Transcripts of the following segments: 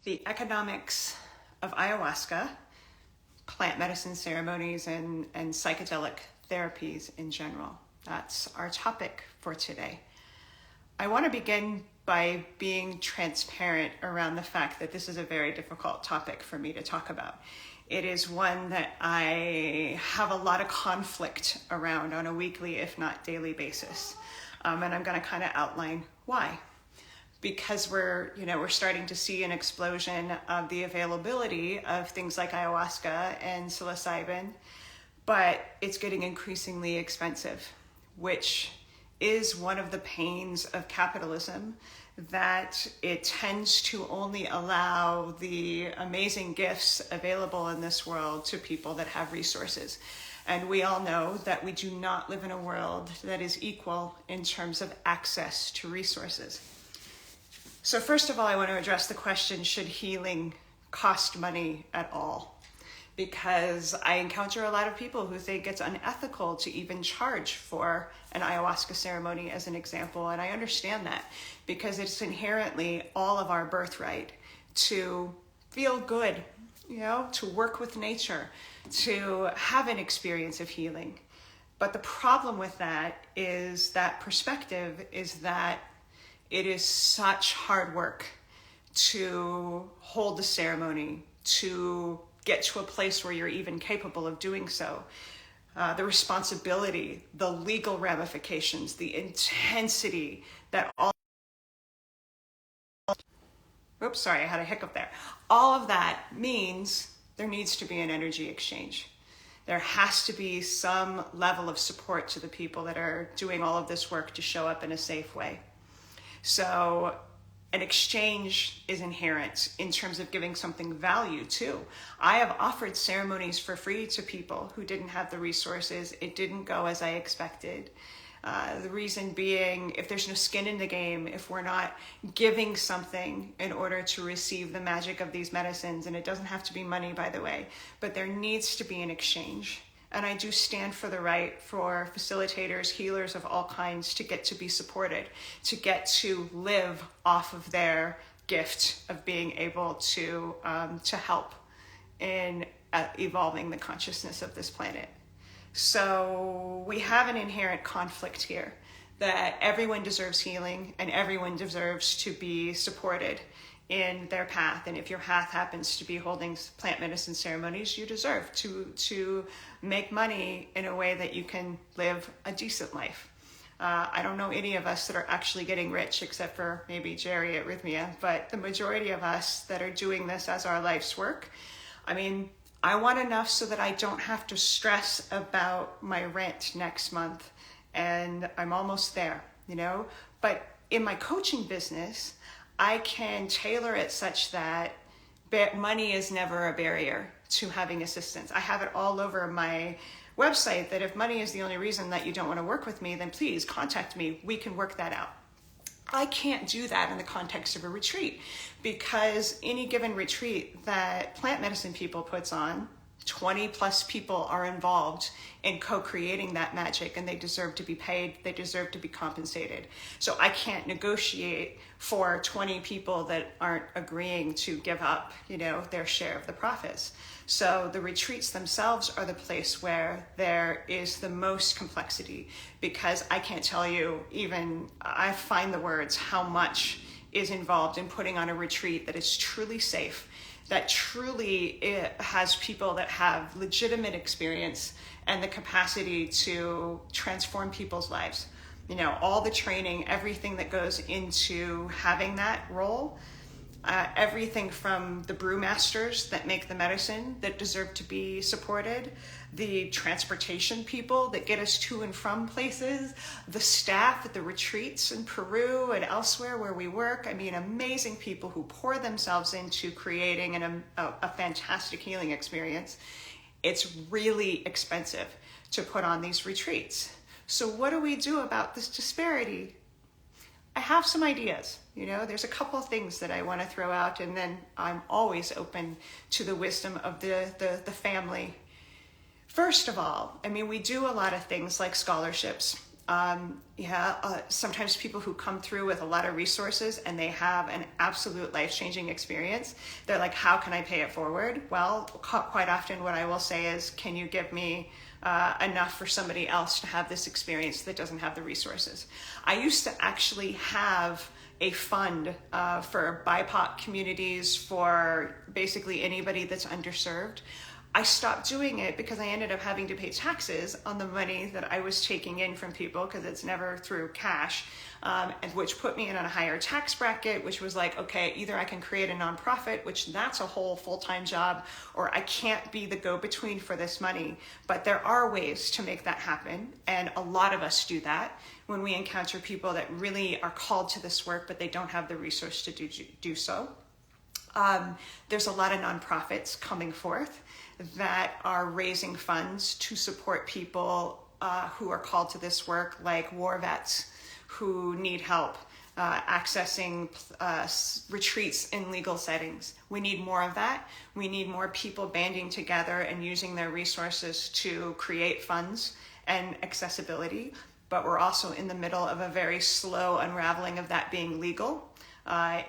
the economics of ayahuasca, plant medicine ceremonies, and psychedelic therapies in general. That's our topic for today. I want to begin by being transparent around the fact that this is a very difficult topic for me to talk about. It is one that I have a lot of conflict around on a weekly, if not daily basis. And I'm going to kind of outline why. Because we're starting to see an explosion of the availability of things like ayahuasca and psilocybin, but it's getting increasingly expensive, which is one of the pains of capitalism, that it tends to only allow the amazing gifts available in this world to people that have resources. And we all know that we do not live in a world that is equal in terms of access to resources. So first of all, I want to address the question, should healing cost money at all? Because I encounter a lot of people who think it's unethical to even charge for an ayahuasca ceremony, as an example. And I understand that, because it's inherently all of our birthright to feel good, to work with nature, to have an experience of healing. But the problem with that is that perspective is that it is such hard work to hold the ceremony, to get to a place where you're even capable of doing so. The responsibility, the legal ramifications, the intensity that all... Oops, sorry, I had a hiccup there. All of that means there needs to be an energy exchange. There has to be some level of support to the people that are doing all of this work to show up in a safe way. So an exchange is inherent in terms of giving something value too. I have offered ceremonies for free to people who didn't have the resources. It didn't go as I expected. The reason being, if there's no skin in the game, if we're not giving something in order to receive the magic of these medicines, and it doesn't have to be money, by the way, but there needs to be an exchange. And I do stand for the right for facilitators, healers of all kinds to get to be supported, to get to live off of their gift of being able to help in evolving the consciousness of this planet. So we have an inherent conflict here, that everyone deserves healing and everyone deserves to be supported in their path. And if your path happens to be holding plant medicine ceremonies, you deserve to make money in a way that you can live a decent life. I don't know any of us that are actually getting rich, except for maybe Jerry at Rhythmia, but the majority of us that are doing this as our life's work, I want enough so that I don't have to stress about my rent next month, and I'm almost there, But in my coaching business, I can tailor it such that money is never a barrier to having assistance. I have it all over my website that if money is the only reason that you don't want to work with me, then please contact me. We can work that out. I can't do that in the context of a retreat, because any given retreat that plant medicine people puts on, 20 plus people are involved in co-creating that magic, and they deserve to be paid. They deserve to be compensated. So I can't negotiate for 20 people that aren't agreeing to give up, their share of the profits. So the retreats themselves are the place where there is the most complexity, because I can't tell you, even I find the words, how much is involved in putting on a retreat that is truly safe, that truly has people that have legitimate experience and the capacity to transform people's lives. All the training, everything that goes into having that role, everything from the brewmasters that make the medicine that deserve to be supported, the transportation people that get us to and from places, the staff at the retreats in Peru and elsewhere where we work. Amazing people who pour themselves into creating a fantastic healing experience. It's really expensive to put on these retreats. So what do we do about this disparity? I have some ideas. There's a couple of things that I want to throw out, and then I'm always open to the wisdom of the family. First of all, we do a lot of things like scholarships Sometimes people who come through with a lot of resources and they have an absolute life-changing experience, they're like, how can I pay it forward? Well, quite often what I will say is, can you give me enough for somebody else to have this experience that doesn't have the resources? I used to actually have a fund for BIPOC communities, for basically anybody that's underserved. I stopped doing it because I ended up having to pay taxes on the money that I was taking in from people, because it's never through cash, and which put me in a higher tax bracket, which was like, okay, either I can create a nonprofit, which that's a whole full-time job, or I can't be the go-between for this money. But there are ways to make that happen, and a lot of us do that when we encounter people that really are called to this work, but they don't have the resource to do so. There's a lot of nonprofits coming forth that are raising funds to support people who are called to this work, like war vets who need help accessing retreats in legal settings. We need more of that. We need more people banding together and using their resources to create funds and accessibility. But we're also in the middle of a very slow unraveling of that being legal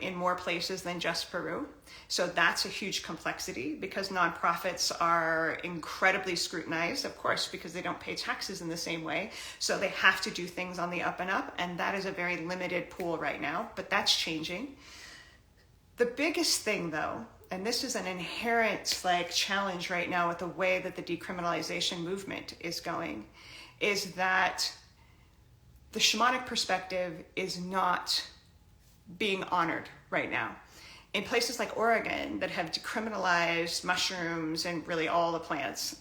in more places than just Peru. So that's a huge complexity, because nonprofits are incredibly scrutinized, of course, because they don't pay taxes in the same way. So they have to do things on the up and up, and that is a very limited pool right now, but that's changing. The biggest thing though, and this is an inherent challenge right now with the way that the decriminalization movement is going, is that the shamanic perspective is not being honored right now. In places like Oregon that have decriminalized mushrooms and really all the plants,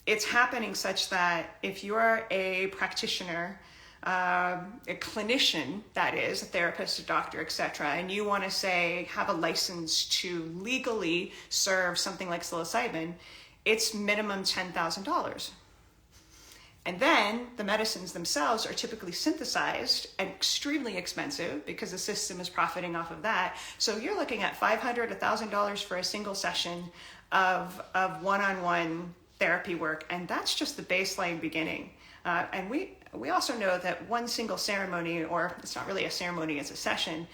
it's happening such that if you're a practitioner, a clinician, that is, a therapist, a doctor, etc., and you want to say have a license to legally serve something like psilocybin, it's minimum $10,000. And then the medicines themselves are typically synthesized and extremely expensive because the system is profiting off of that. So you're looking at $500, $1,000 for a single session of one-on-one therapy work. And that's just the baseline beginning. And we also know that one single ceremony, or it's not really a ceremony, it's a session,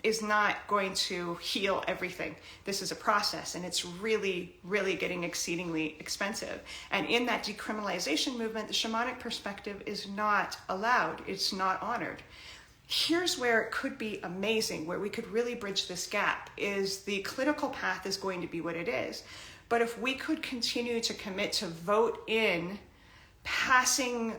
is not going to heal everything. This is a process, and it's really, really getting exceedingly expensive. And in that decriminalization movement, the shamanic perspective is not allowed. It's not honored. Here's where it could be amazing, where we could really bridge this gap, is the clinical path is going to be what it is. But if we could continue to commit to vote in passing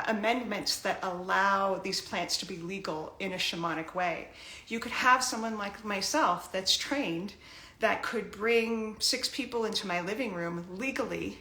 amendments that allow these plants to be legal in a shamanic way. You could have someone like myself that's trained that could bring 6 people into my living room legally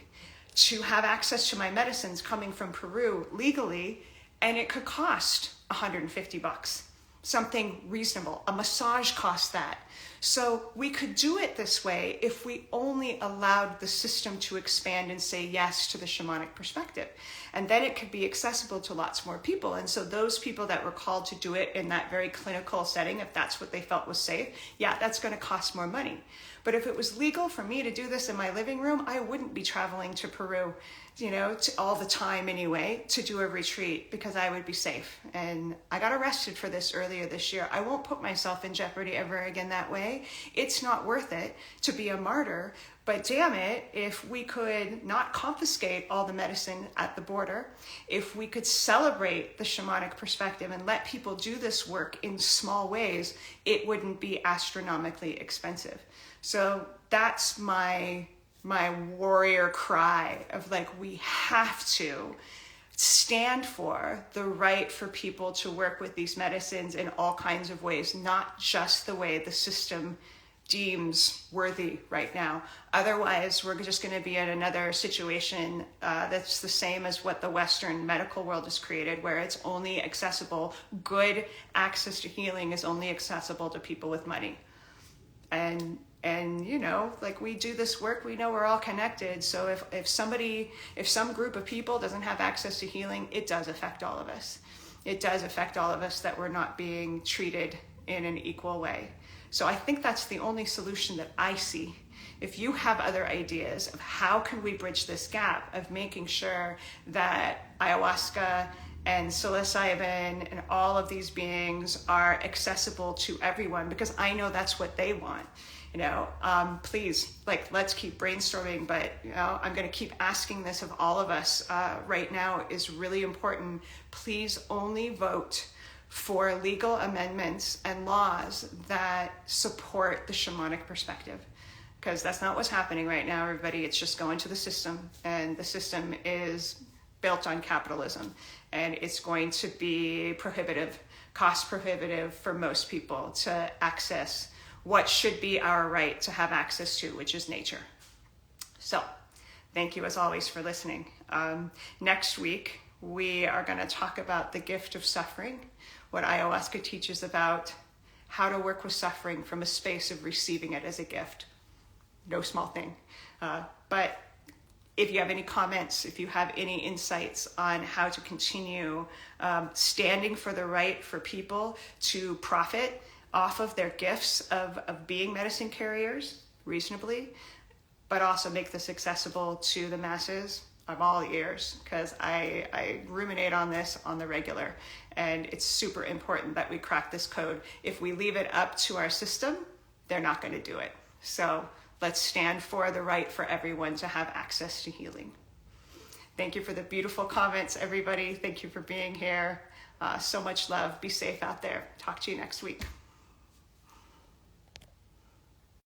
to have access to my medicines coming from Peru legally, and it could cost $150, something reasonable. A massage costs that. So we could do it this way if we only allowed the system to expand and say yes to the shamanic perspective. And then it could be accessible to lots more people. And so those people that were called to do it in that very clinical setting, if that's what they felt was safe, yeah, that's going to cost more money. But if it was legal for me to do this in my living room, I wouldn't be traveling to Peru, all the time anyway, to do a retreat, because I would be safe. And I got arrested for this earlier this year. I won't put myself in jeopardy ever again that way. It's not worth it to be a martyr. But damn it, if we could not confiscate all the medicine at the border, if we could celebrate the shamanic perspective and let people do this work in small ways, it wouldn't be astronomically expensive. So that's my warrior cry of we have to stand for the right for people to work with these medicines in all kinds of ways, not just the way the system deems worthy right now. Otherwise, we're just going to be in another situation that's the same as what the Western medical world has created, where it's only accessible, good access to healing is only accessible to people with money. And we do this work, we know we're all connected. So if some group of people doesn't have access to healing, it does affect all of us. It does affect all of us that we're not being treated in an equal way. So I think that's the only solution that I see. If you have other ideas of how can we bridge this gap of making sure that ayahuasca and psilocybin and all of these beings are accessible to everyone, because I know that's what they want. Please, let's keep brainstorming, but, I'm going to keep asking this of all of us right now is really important. Please only vote for legal amendments and laws that support the shamanic perspective, because that's not what's happening right now, everybody. It's just going to the system, and the system is built on capitalism, and it's going to be cost prohibitive for most people to access what should be our right to have access to, which is nature. So thank you as always for listening. Next week, we are going to talk about the gift of suffering, what ayahuasca teaches about how to work with suffering from a space of receiving it as a gift. No small thing. But if you have any comments, if you have any insights on how to continue standing for the right for people to profit off of their gifts of being medicine carriers reasonably, but also make this accessible to the masses, I'm all ears, because I ruminate on this on the regular, and it's super important that we crack this code. If we leave it up to our system, they're not going to do it. So let's stand for the right for everyone to have access to healing. Thank you for the beautiful comments, everybody. Thank you for being here. So much love. Be safe out there. Talk to you next week.